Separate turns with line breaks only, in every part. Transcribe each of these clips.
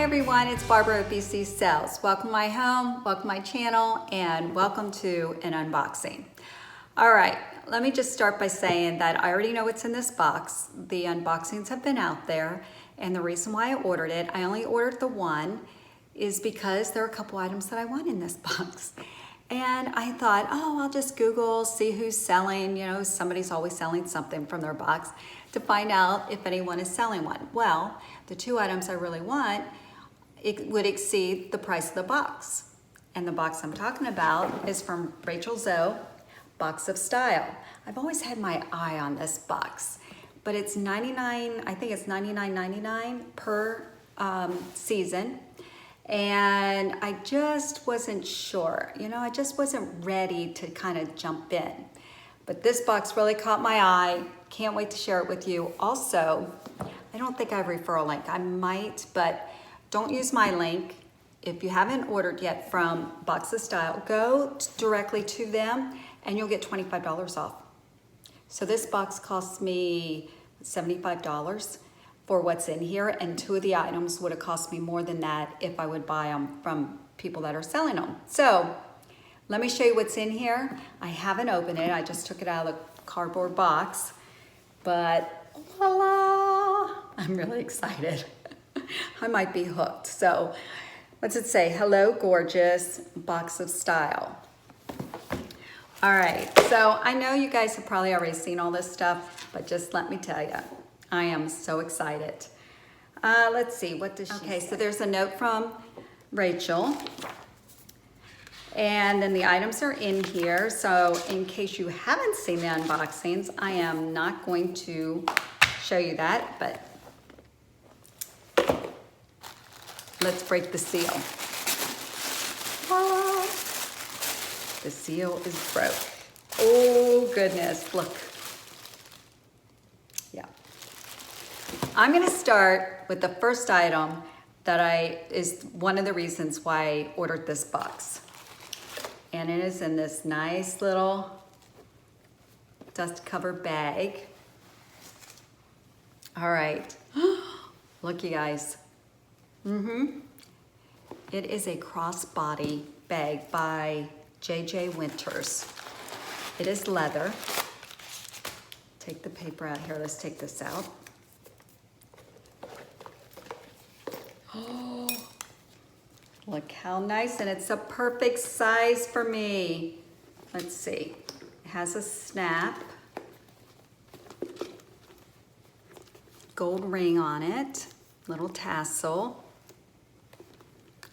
everyone, it's Barbara at BCsells. Welcome to my home, welcome to my channel, and welcome to an unboxing. All right, let me just start by saying that I already know what's in this box. The unboxings have been out there, and the reason why I ordered it, I only ordered the one, is because there are a couple items that I want in this box. And I thought, oh, I'll just Google, see who's selling, you know, somebody's always selling something from their box, to find out if anyone is selling one. Well, the two items I really want, it would exceed the price of the box. And the box I'm talking about is from Rachael Zoe, Box of Style. I've always had my eye on this box, but it's I think it's $99.99 per season. And I just wasn't sure, you know, I just wasn't ready to kind of jump in. But this box really caught my eye. Can't wait to share it with you. Also, I don't think I have a referral link. I might, but don't use my link. If you haven't ordered yet from Box of Style, go directly to them and you'll get $25 off. So this box cost me $75 for what's in here, and two of the items would have cost me more than that if I would buy them from people that are selling them. So let me show you what's in here. I haven't opened it. I just took it out of the cardboard box, but voila, I'm really excited. I might be hooked. So what's it say? Hello, gorgeous, Box of Style. All right, so I know you guys have probably already seen all this stuff, but just let me tell you, I am so excited. Let's see, what does she say? So there's a note from Rachael. And then the items are in here. So in case you haven't seen the unboxings, I am not going to show you that, but let's break the seal. Ah, the seal is broke. Oh goodness, look. Yeah. I'm gonna start with the first item that is one of the reasons why I ordered this box. And it is in this nice little dust covered bag. All right, look you guys. It is a crossbody bag by J.J. Winters. It is leather. Take the paper out here, let's take this out. Oh, look how nice, and it's a perfect size for me. Let's see, it has a snap, gold ring on it, little tassel,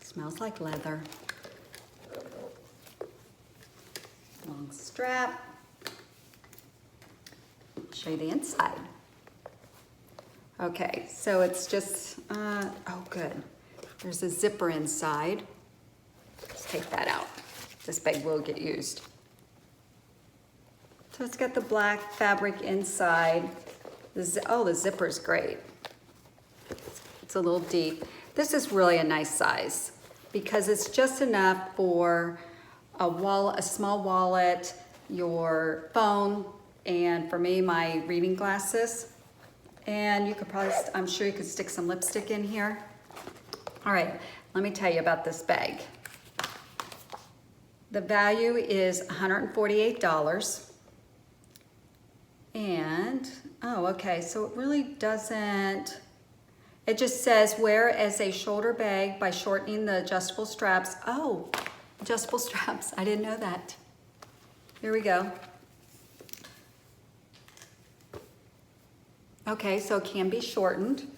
smells like leather, long strap. Show you the inside. Okay, so it's just, oh good. There's a zipper inside. Let's take that out. This bag will get used. So it's got the black fabric inside. Oh, the zipper's great. It's a little deep. This is really a nice size because it's just enough for a wallet, a small wallet, your phone, and for me, my reading glasses. And you could probably, I'm sure you could stick some lipstick in here. All right, let me tell you about this bag. The value is $148. And, oh, okay, so it really doesn't, it just says wear as a shoulder bag by shortening the adjustable straps. Oh, adjustable straps, I didn't know that. Here we go. Okay, so it can be shortened.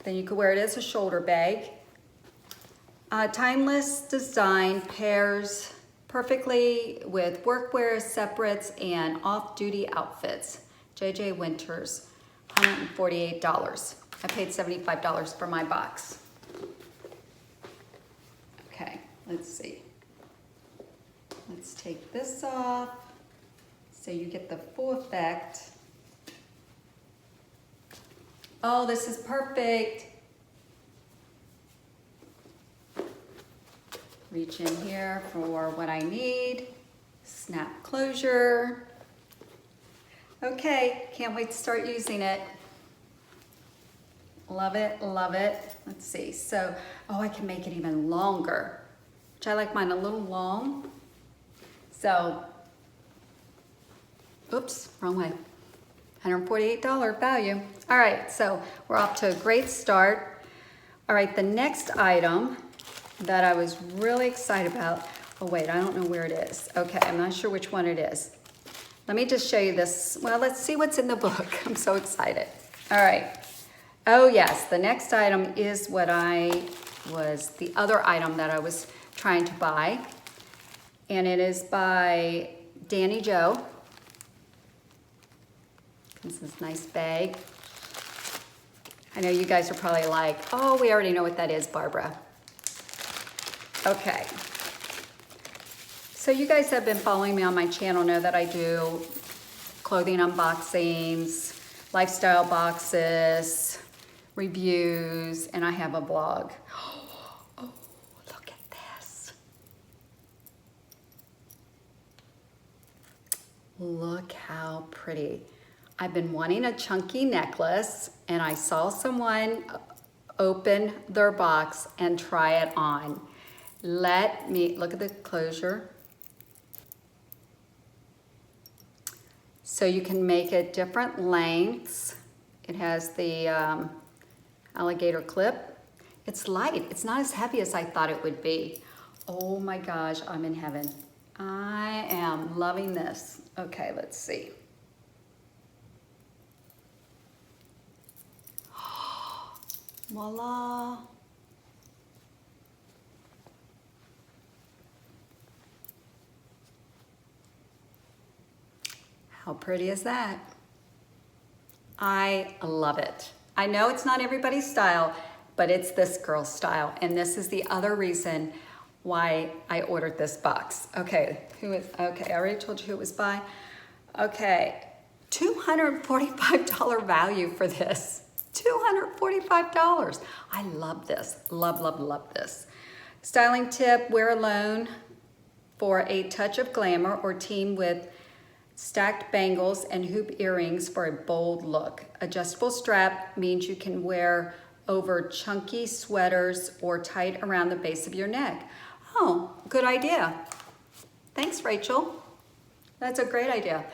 Then you could wear it as a shoulder bag. Timeless design pairs perfectly with workwear, separates, and off-duty outfits. J.J. Winters, $148. I paid $75 for my box. Okay, let's see. Let's take this off so you get the full effect. Oh, this is perfect. Reach in here for what I need. Snap closure. Okay, can't wait to start using it. Love it, love it. Let's see. So, oh, I can make it even longer, which I like mine a little long. So, oops, wrong way. $148 value. All right, so we're off to a great start. All right, the next item that I was really excited about, oh wait, I don't know where it is. Okay, I'm not sure which one it is. Let me just show you this. Well, let's see what's in the book. I'm so excited. All right. Oh yes, the next item is what the other item that I was trying to buy. And it is by Danny Joe. This is a nice bag. I know you guys are probably like, oh, we already know what that is, Barbara. Okay. So you guys have been following me on my channel know that I do clothing unboxings, lifestyle boxes, reviews, and I have a blog. Oh, look at this. Look how pretty. I've been wanting a chunky necklace, and I saw someone open their box and try it on. Let me look at the closure. So you can make it different lengths. It has the alligator clip. It's light. It's not as heavy as I thought it would be. Oh my gosh, I'm in heaven. I am loving this. Okay, let's see. Voila. How pretty is that? I love it. I know it's not everybody's style, but it's this girl's style. And this is the other reason why I ordered this box. Okay, okay, I already told you who it was by. Okay, $245 value for this. $245. I love this. Love, love, love this. Styling tip, wear alone for a touch of glamour or team with stacked bangles and hoop earrings for a bold look. Adjustable strap means you can wear over chunky sweaters or tight around the base of your neck. Oh, good idea. Thanks, Rachel. That's a great idea.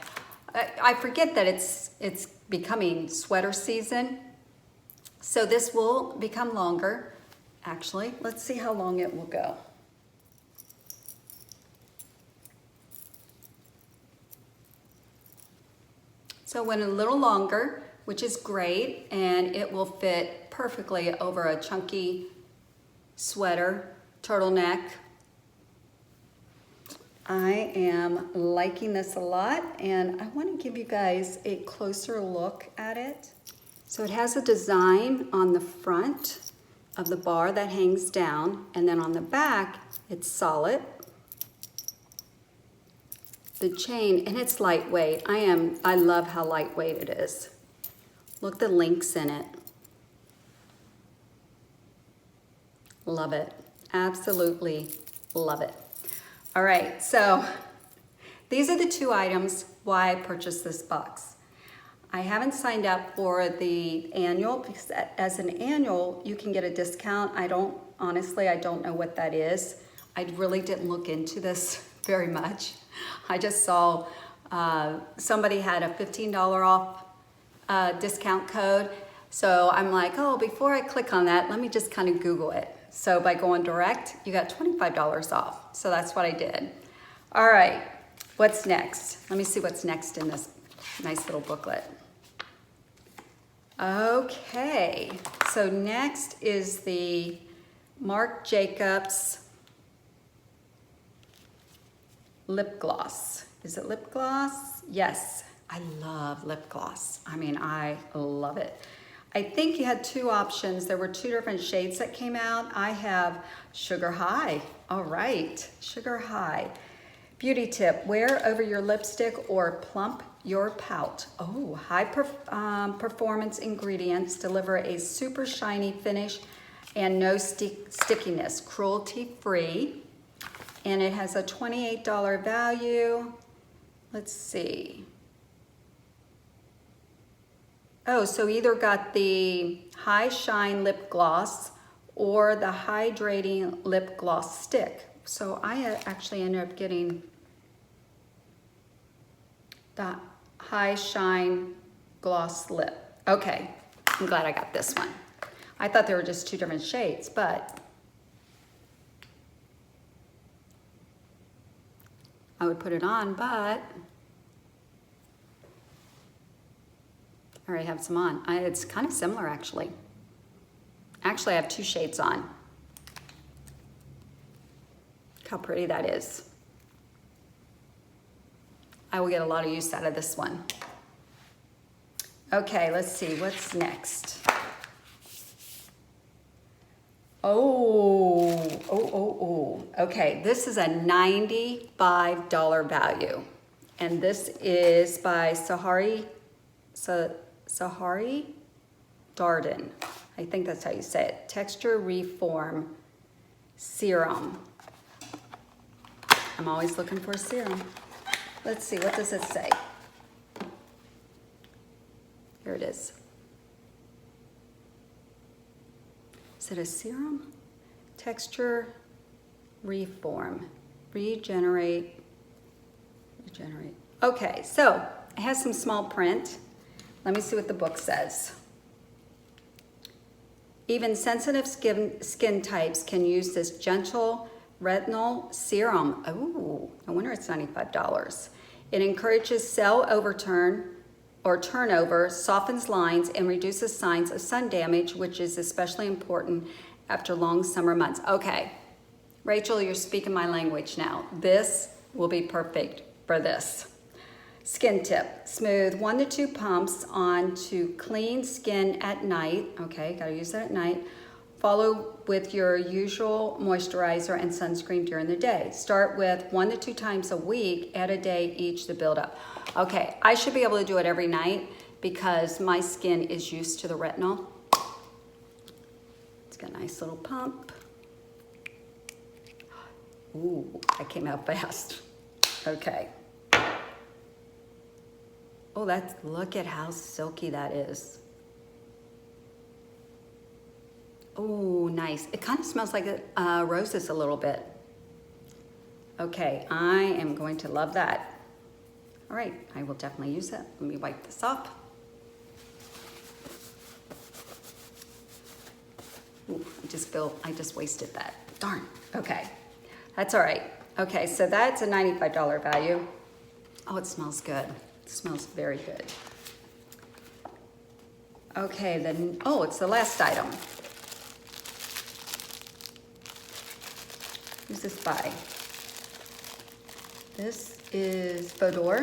I forget that it's becoming sweater season. So this will become longer. Actually, let's see how long it will go. So it went a little longer, which is great, and it will fit perfectly over a chunky sweater, turtleneck. I am liking this a lot, and I want to give you guys a closer look at it. So it has a design on the front of the bar that hangs down, and then on the back, it's solid. The chain, and it's lightweight. I love how lightweight it is. Look the links in it. Love it. Absolutely love it. All right, so these are the two items why I purchased this box. I haven't signed up for the annual because as an annual, you can get a discount. Honestly, I don't know what that is. I really didn't look into this very much. I just saw somebody had a $15 off discount code. So I'm like, oh, before I click on that, let me just kind of Google it. So by going direct, you got $25 off. So that's what I did. All right, what's next? Let me see what's next in this nice little booklet. Okay, so next is the Marc Jacobs lip gloss. Is it lip gloss? Yes, I love lip gloss. I mean, I love it. I think you had two options. There were two different shades that came out. I have Sugar High. All right, Sugar High. Beauty tip, wear over your lipstick or plump your pout. Oh, high performance ingredients deliver a super shiny finish and no stickiness, cruelty-free. And it has a $28 value. Let's see. Oh, so either got the High Shine Lip Gloss or the Hydrating Lip Gloss Stick. So I actually ended up getting the High Shine Gloss Lip. Okay, I'm glad I got this one. I thought they were just two different shades, but I would put it on, but I already have some on. It's kind of similar, actually. Actually, I have two shades on. Look how pretty that is. I will get a lot of use out of this one. Okay, let's see, what's next? Oh. Okay, this is a $95 value. And this is by Sahari Darden. I think that's how you say it. Texture Reform Serum. I'm always looking for a serum. Let's see, what does it say? Here it is. Is it a serum? Texture Reform. Regenerate. Okay, so it has some small print. Let me see what the book says. Even sensitive skin types can use this gentle retinol serum. Oh, no wonder it's $95. It encourages cell overturn or turnover, softens lines, and reduces signs of sun damage, which is especially important after long summer months. Okay, Rachel, you're speaking my language now. This will be perfect for this. Skin tip, smooth 1 to 2 pumps onto clean skin at night. Okay, gotta use that at night. Follow with your usual moisturizer and sunscreen during the day. Start with 1 to 2 times a week, add a day each to build up. Okay, I should be able to do it every night because my skin is used to the retinol. It's got a nice little pump. Ooh, that came out fast. Okay. Oh, look at how silky that is. Oh, nice. It kind of smells like roses a little bit. Okay, I am going to love that. All right, I will definitely use it. Let me wipe this off. Ooh, I just wasted that. Darn, okay. That's all right. Okay, so that's a $95 value. Oh, it smells good. It smells very good. Okay, then, oh, it's the last item. Who's this by? This is Bodor.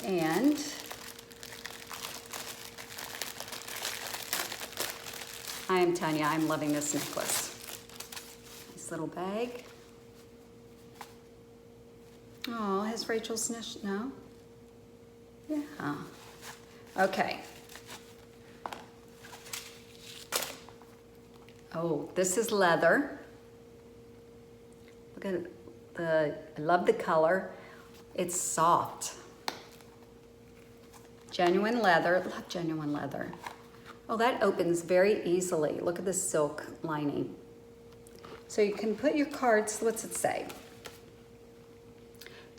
And I am telling you, I'm loving this necklace. Nice little bag. Oh, has Rachel snitched? No? Yeah. Okay. Oh, this is leather. Look at I love the color. It's soft. Genuine leather. Love genuine leather. Oh, that opens very easily. Look at the silk lining. So you can put your cards, what's it say?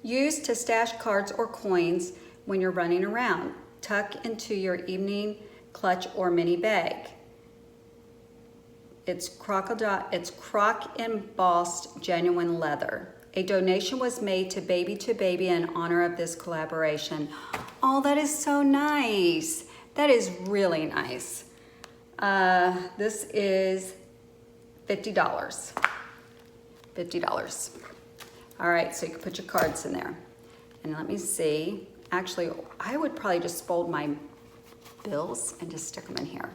Use to stash cards or coins when you're running around. Tuck into your evening clutch or mini bag. It's croc embossed genuine leather. A donation was made to Baby in honor of this collaboration. Oh, that is so nice. That is really nice. This is $50. $50. All right, so you can put your cards in there. And let me see. Actually, I would probably just fold my bills and just stick them in here.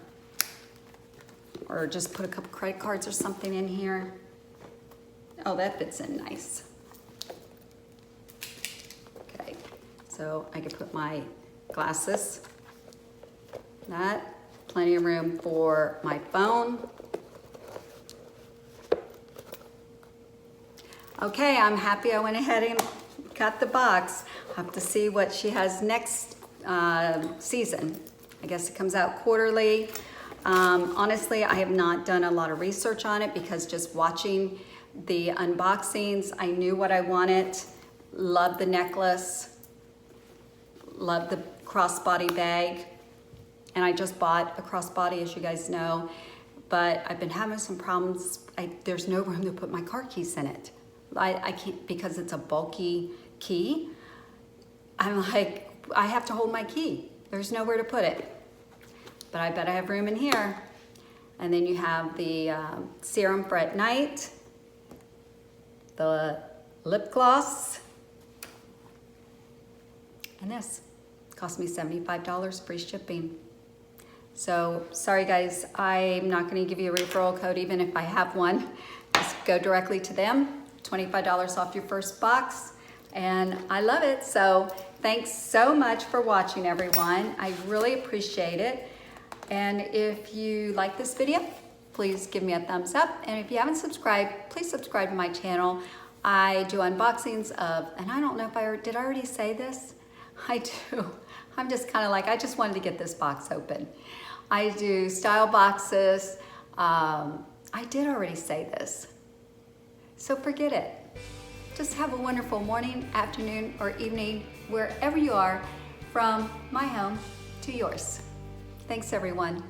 Or just put a couple credit cards or something in here. Oh, that fits in nice. Okay, so I can put my glasses. That, plenty of room for my phone. Okay, I'm happy I went ahead and got the box. I'll have to see what she has next season. I guess it comes out quarterly. Honestly, I have not done a lot of research on it because just watching the unboxings, I knew what I wanted. Love the necklace, love the crossbody bag, and I just bought a crossbody, as you guys know, but I've been having some problems. There's no room to put my car keys in it. I can't, because it's a bulky key. I'm like, I have to hold my key. There's nowhere to put it. But I bet I have room in here. And then you have the serum for at night, the lip gloss, and this cost me $75 free shipping. So sorry guys, I'm not gonna give you a referral code even if I have one. Just go directly to them, $25 off your first box, and I love it. So thanks so much for watching, everyone. I really appreciate it. And if you like this video, please give me a thumbs up. And if you haven't subscribed, please subscribe to my channel. I do unboxings of, and I don't know if did I already say this? I do. I'm just kind of like, I just wanted to get this box open. I do style boxes. I did already say this. So forget it. Just have a wonderful morning, afternoon, or evening, wherever you are, from my home to yours. Thanks, everyone.